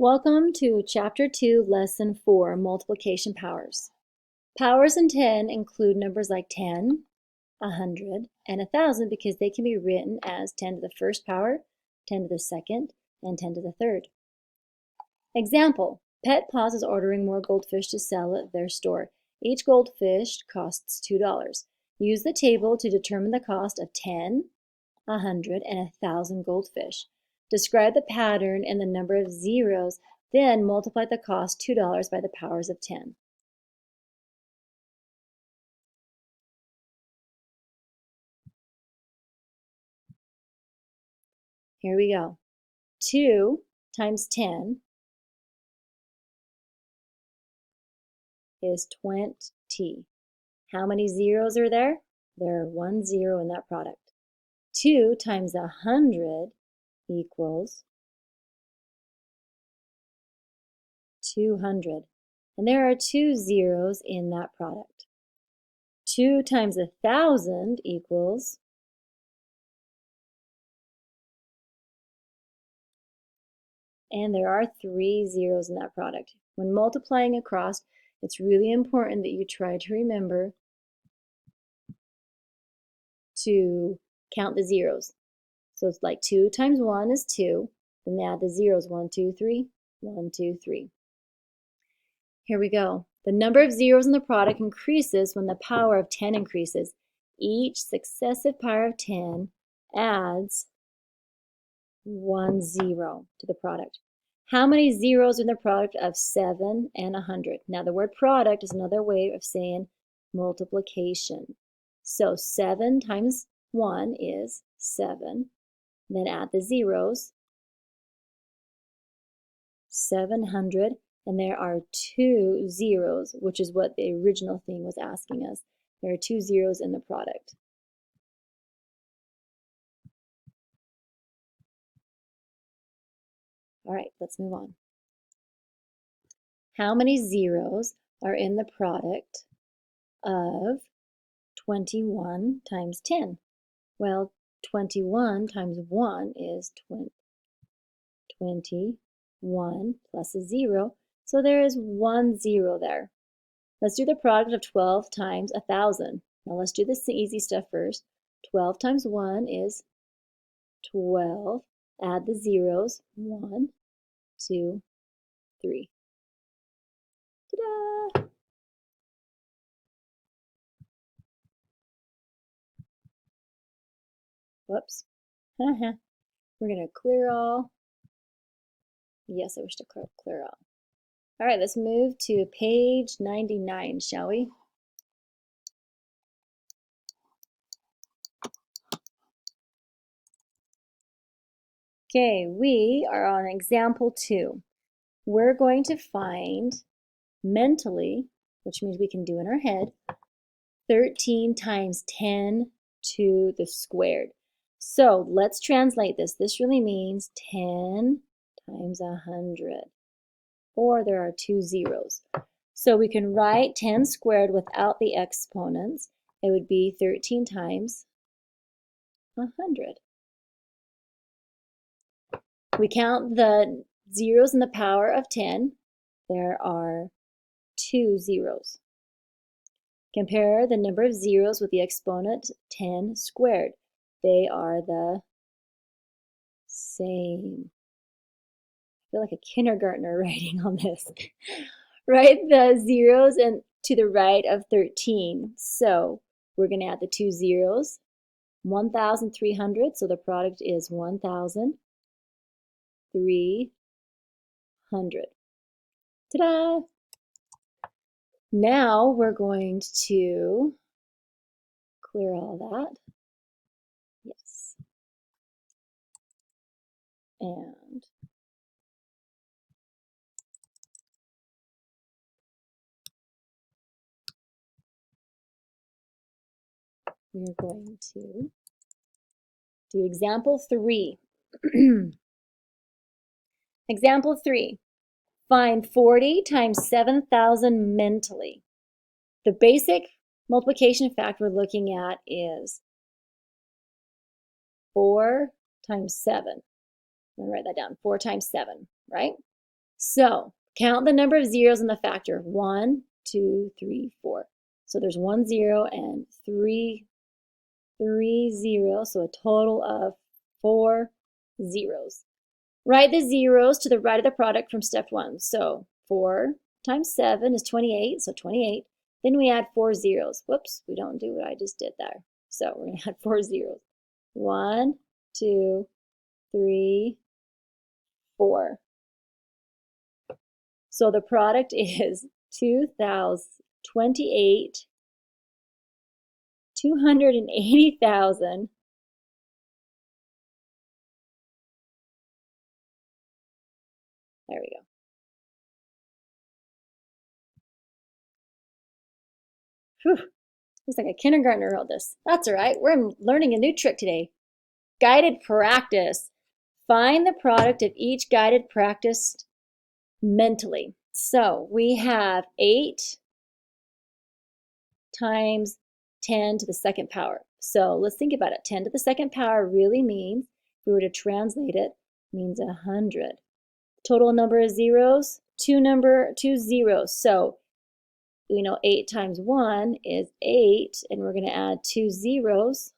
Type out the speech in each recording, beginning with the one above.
Welcome to Chapter 2, Lesson 4, Multiplication Powers. Powers in 10 include numbers like 10, 100, and 1,000 because they can be written as 10 to the first power, 10 to the second, and 10 to the third. Example, Pet Paws is ordering more goldfish to sell at their store. Each goldfish costs $2. Use the table to determine the cost of 10, 100, and 1,000 goldfish. Describe the pattern and the number of zeros, then multiply the cost $2 by the powers of 10. Here we go. 2 times 10 is 20. How many zeros are there? There are 1 0 in that product. 2 times 100 equals 200. And there are 2 zeros in that product. 2 times 1,000 equals 3 and there are 3 zeros in that product. When multiplying across, it's really important that you try to remember to count the zeros. So it's like 2 times 1 is 2. Then add the zeros, 1, 2, 3, 1, 2, 3. Here we go. The number of zeros in the product increases when the power of 10 increases. Each successive power of 10 adds 1 0 to the product. How many zeros are in the product of 7 and 100? Now the word product is another way of saying multiplication. So 7 times 1 is 7. Then add the zeros, 700, and there are 2 zeros, which is what the original thing was asking us. There are 2 zeros in the product. All right, let's move on. How many zeros are in the product of 21 times 10? Well, 21 times 1 is 21 plus a 0, so there is 1 0 there. Let's do the product of 12 times 1,000. Now let's do this easy stuff first. 12 times 1 is 12. Add the zeros, 1, 2, 3. Ta-da! Whoops. We're going to clear all. Yes, I wish to clear all. All right, let's move to page 99, shall we? Okay, we are on example 2. We're going to find mentally, which means we can do in our head, 13 times 10 to the squared. So let's translate this. This really means 10 times 100, or there are 2 zeros. So we can write 10 squared without the exponents. It would be 13 times 100. We count the zeros in the power of 10. There are 2 zeros. Compare the number of zeros with the exponent 10 squared. They are the same. I feel like a kindergartner writing on this. Write the zeros and to the right of 13. So we're going to add the 2 zeros. 1,300, so the product is 1,300. Ta-da! Now we're going to clear all that. Yes. And we're going to do example 3. Example 3. Find 40 times 7,000 mentally. The basic multiplication fact we're looking at is 4 times 7. I'm going to write that down. 4 times 7, right? So count the number of zeros in the factor. 1, 2, 3, 4. So there's 1 0 and 3 zeros, so a total of 4 zeros. Write the zeros to the right of the product from step 1. So 4 times 7 is 28, so 28. Then we add 4 zeros. Whoops, we don't do what I just did there. So we're going to add 4 zeros. 1, 2, 3, 4. So the product is 280,000. There we go. Whew. Looks like a kindergartner wrote this. That's all right. We're learning a new trick today. Guided practice. Find the product of each guided practice mentally. So we have 8 times 10 to the second power. So let's think about it. 10 to the second power really means, if we were to translate it, means 100. Total number of zeros, two zeros. So we know 8 times 1 is 8, and we're going to add 2 zeros.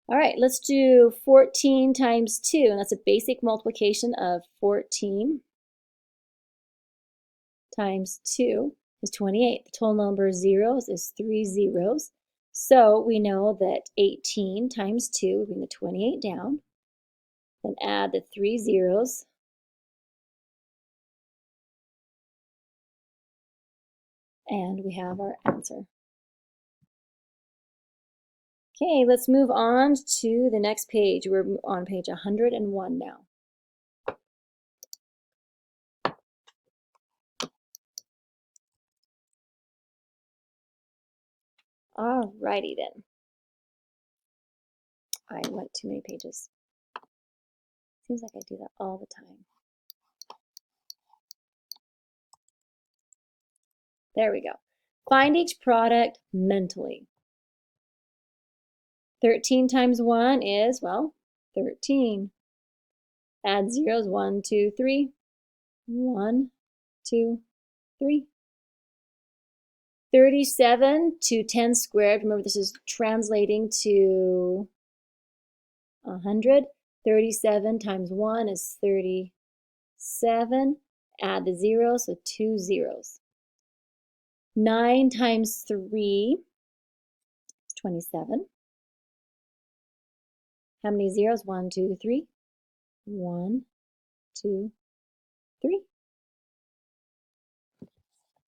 All right, let's do 14 times 2, and that's a basic multiplication of 14 times 2 is 28. The total number of zeros is 3 zeros. So we know that 18 times 2, we bring the 28 down, then add the 3 zeros. And we have our answer. Okay, let's move on to the next page. We're on page 101 now. Alrighty then. I went too many pages. Seems like I do that all the time. There we go. Find each product mentally. 13 times 1 is, well, 13. Add zeros, 1, 2, 3. 1, 2, 3. 37 to 10 squared. Remember, this is translating to 100. 37 times 1 is 37. Add the zeros, so 2 zeros. 9 times 3 is 27. How many zeros? 1, 2, 3. 1, 2, 3.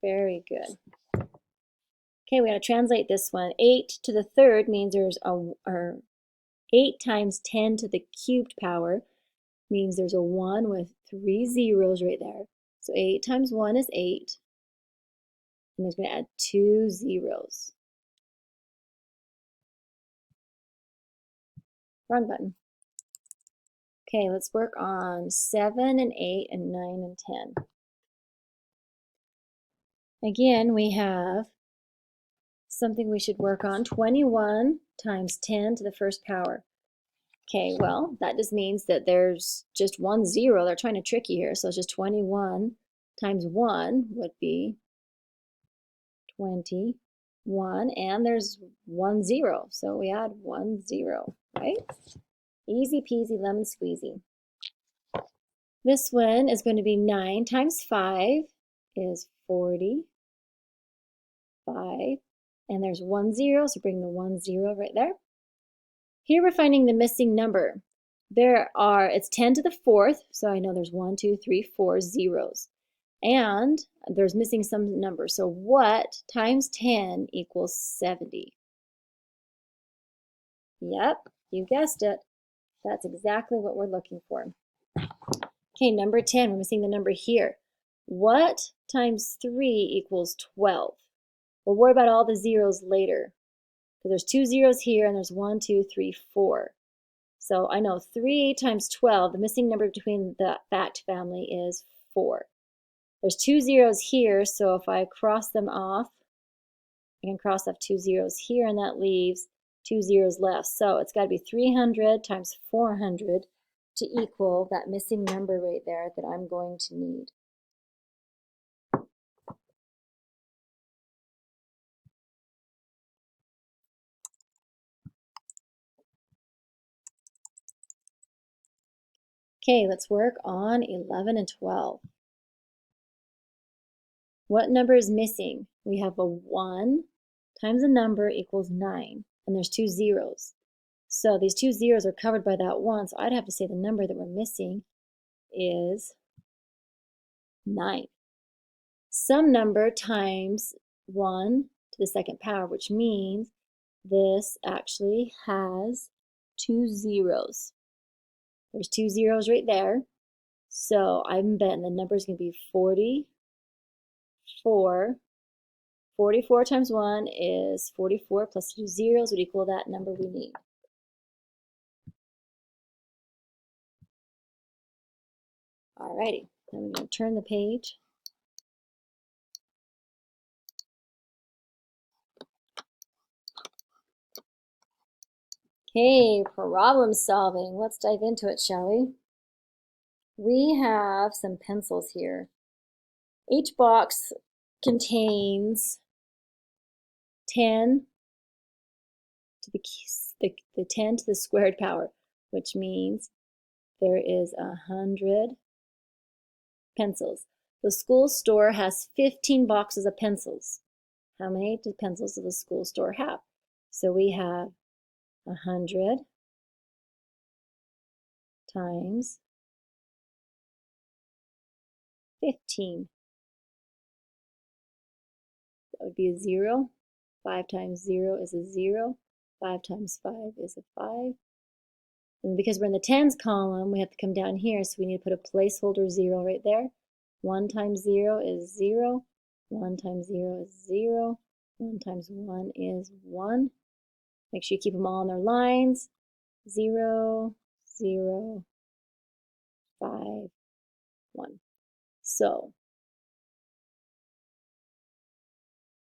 Very good. Okay, we got to translate this one. 8 to the third means there's or 8 times 10 to the cubed power means there's a 1 with 3 zeros right there. So 8 times 1 is 8. And there's going to add 2 zeros. Wrong button. Okay, let's work on 7 and 8 and 9 and 10. Again, we have something we should work on. 21 times 10 to the first power. Okay, well, that just means that there's just 1 0. They're trying to trick you here. So it's just 21 times 1 would be 21. And there's 1 0. So we add 1 0, right? Easy peasy lemon squeezy. This one is going to be 9 times 5 is 45. And there's 1 0, so bring the 1 0 right there. Here we're finding the missing number. It's 10 to the fourth, so I know there's 1, 2, 3, 4 zeros. And there's missing some number. So what times 10 equals 70? Yep, you guessed it. That's exactly what we're looking for. Okay, number 10, we're missing the number here. What times 3 equals 12? We'll worry about all the zeros later. So there's 2 zeros here, and there's 1, 2, 3, 4. So I know 3 times 12, the missing number between the fact family is 4. There's 2 zeros here, so if I cross them off, I can cross off 2 zeros here, and that leaves 2 zeros left. So it's got to be 300 times 400 to equal that missing number right there that I'm going to need. Okay, let's work on 11 and 12. What number is missing? We have a 1 times a number equals 9, and there's 2 zeros. So these 2 zeros are covered by that 1, so I'd have to say the number that we're missing is 9. Some number times 1 to the second power, which means this actually has 2 zeros. There's 2 zeros right there. So I'm betting the number is going to be 44. 44 times 1 is 44 plus 2 zeros would equal that number we need. Alrighty, then we're going to turn the page. Okay, problem solving. Let's dive into it, shall we? We have some pencils here. Each box contains 10 to the 10 to the squared power, which means there is 100 pencils. The school store has 15 boxes of pencils. How many pencils does the school store have? So we have 100 times 15. That would be a 0. 5 times 0 is a 0. 5 times 5 is a 5. And because we're in the tens column, we have to come down here, so we need to put a placeholder 0 right there. 1 times 0 is 0. 1 times 0 is 0. 1 times 1 is 1. Make sure you keep them all in their lines. 0, 0, 5, 1. So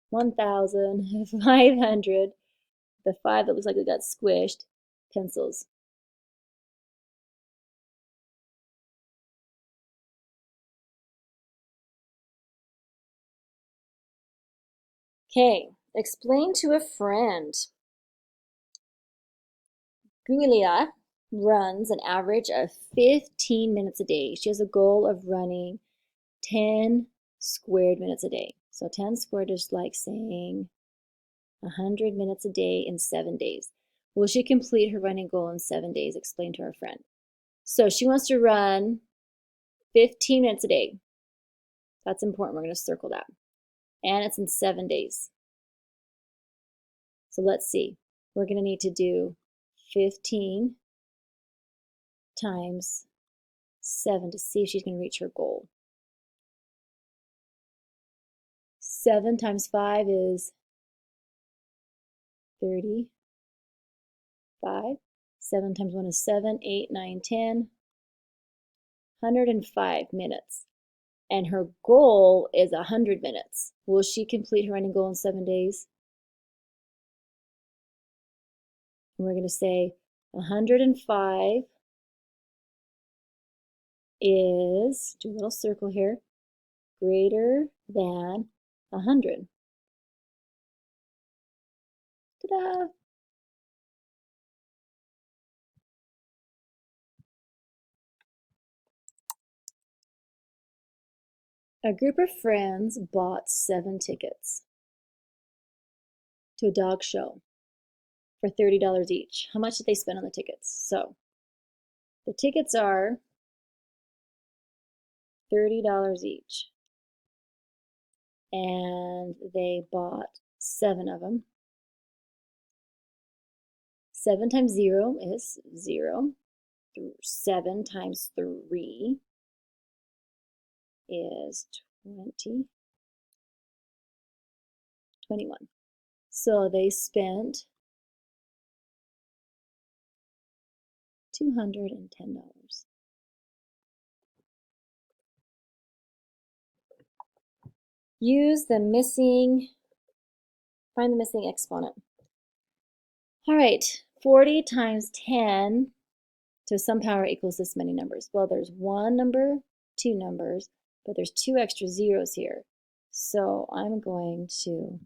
1,500, the 5 that looks like it got squished, pencils. Okay, explain to a friend. Julia runs an average of 15 minutes a day. She has a goal of running 10 squared minutes a day. So 10 squared is like saying 100 minutes a day in 7 days. Will she complete her running goal in 7 days? Explain to her friend. So she wants to run 15 minutes a day. That's important. We're going to circle that. And it's in 7 days. So let's see. We're going to need to do 15 times 7 to see if she's going to reach her goal. 7 times 5 is 35. 7 times 1 is 7, 8, 9, 10. 105 minutes. And her goal is 100 minutes. Will she complete her running goal in 7 days? And we're going to say 105 is, do a little circle here, greater than 100. Ta-da! A group of friends bought 7 tickets to a dog show for $30 each. How much did they spend on the tickets? So the tickets are $30 each. And they bought 7 of them. 7 times 0 is 0. 7 times 3 is 20. 21. So they spent $210. Use the missing, find the missing exponent. All right, 40 times 10 So some power equals this many numbers. Well, there's one number, two numbers, but there's two extra zeros here. So I'm going to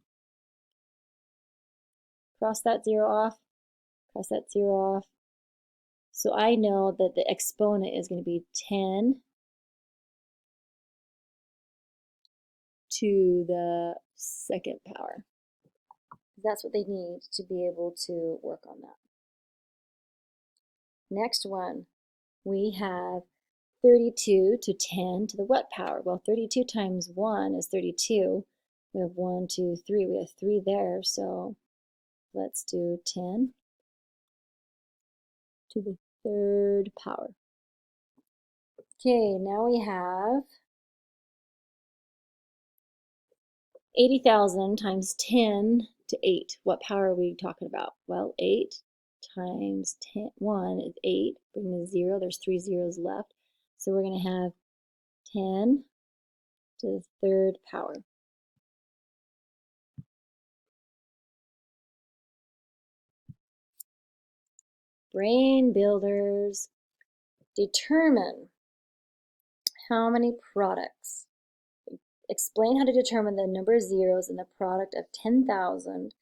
cross that zero off, cross that zero off. So I know that the exponent is going to be 10 to the second power. That's what they need to be able to work on that. Next one, we have 32 to 10 to the what power? Well, 32 times 1 is 32. We have 1, 2, 3. We have 3 there, so let's do 10 to the third power. Okay, now we have 80,000 times 10 to 8. What power are we talking about? Well, 8 times 10, 1 is 8. Bring the 0. There's 3 zeros left. So we're going to have 10 to the third power. Brain builders. Determine how many products. Explain how to determine the number of zeros in the product of 10,000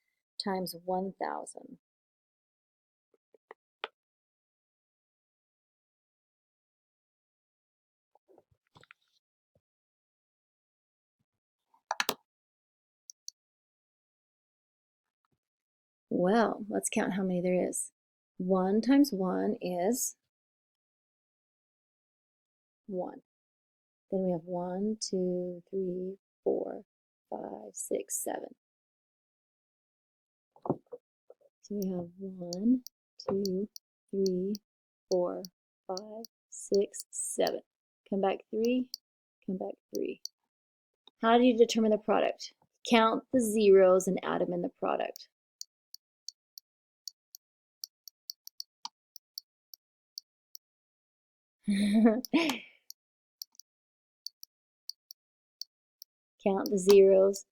times 1,000. Well, let's count how many there is. 1 times 1 is 1. Then we have 1, 2, 3, 4, 5, 6, 7. So we have 1, 2, 3, 4, 5, 6, 7. Come back 3, come back 3. How do you determine the product? Count the zeros and add them in the product. Count the zeros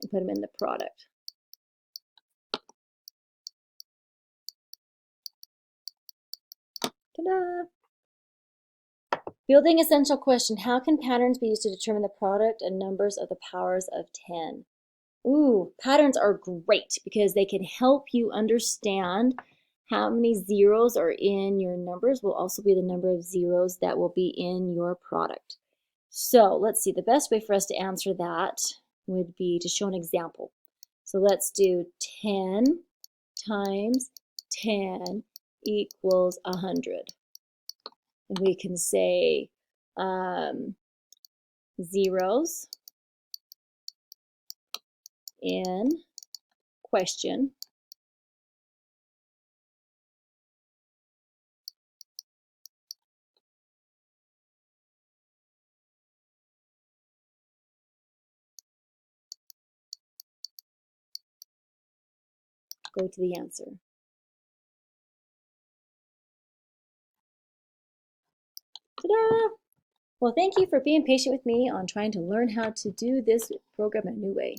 and put them in the product. Ta-da! Building essential question. How can patterns be used to determine the product and numbers of the powers of 10? Ooh, patterns are great because they can help you understand how many zeros are in your numbers will also be the number of zeros that will be in your product. So let's see, the best way for us to answer that would be to show an example. So let's do 10 times 10 equals 100. And we can say zeros in question. Go to the answer. Ta-da! Well, thank you for being patient with me on trying to learn how to do this program a new way.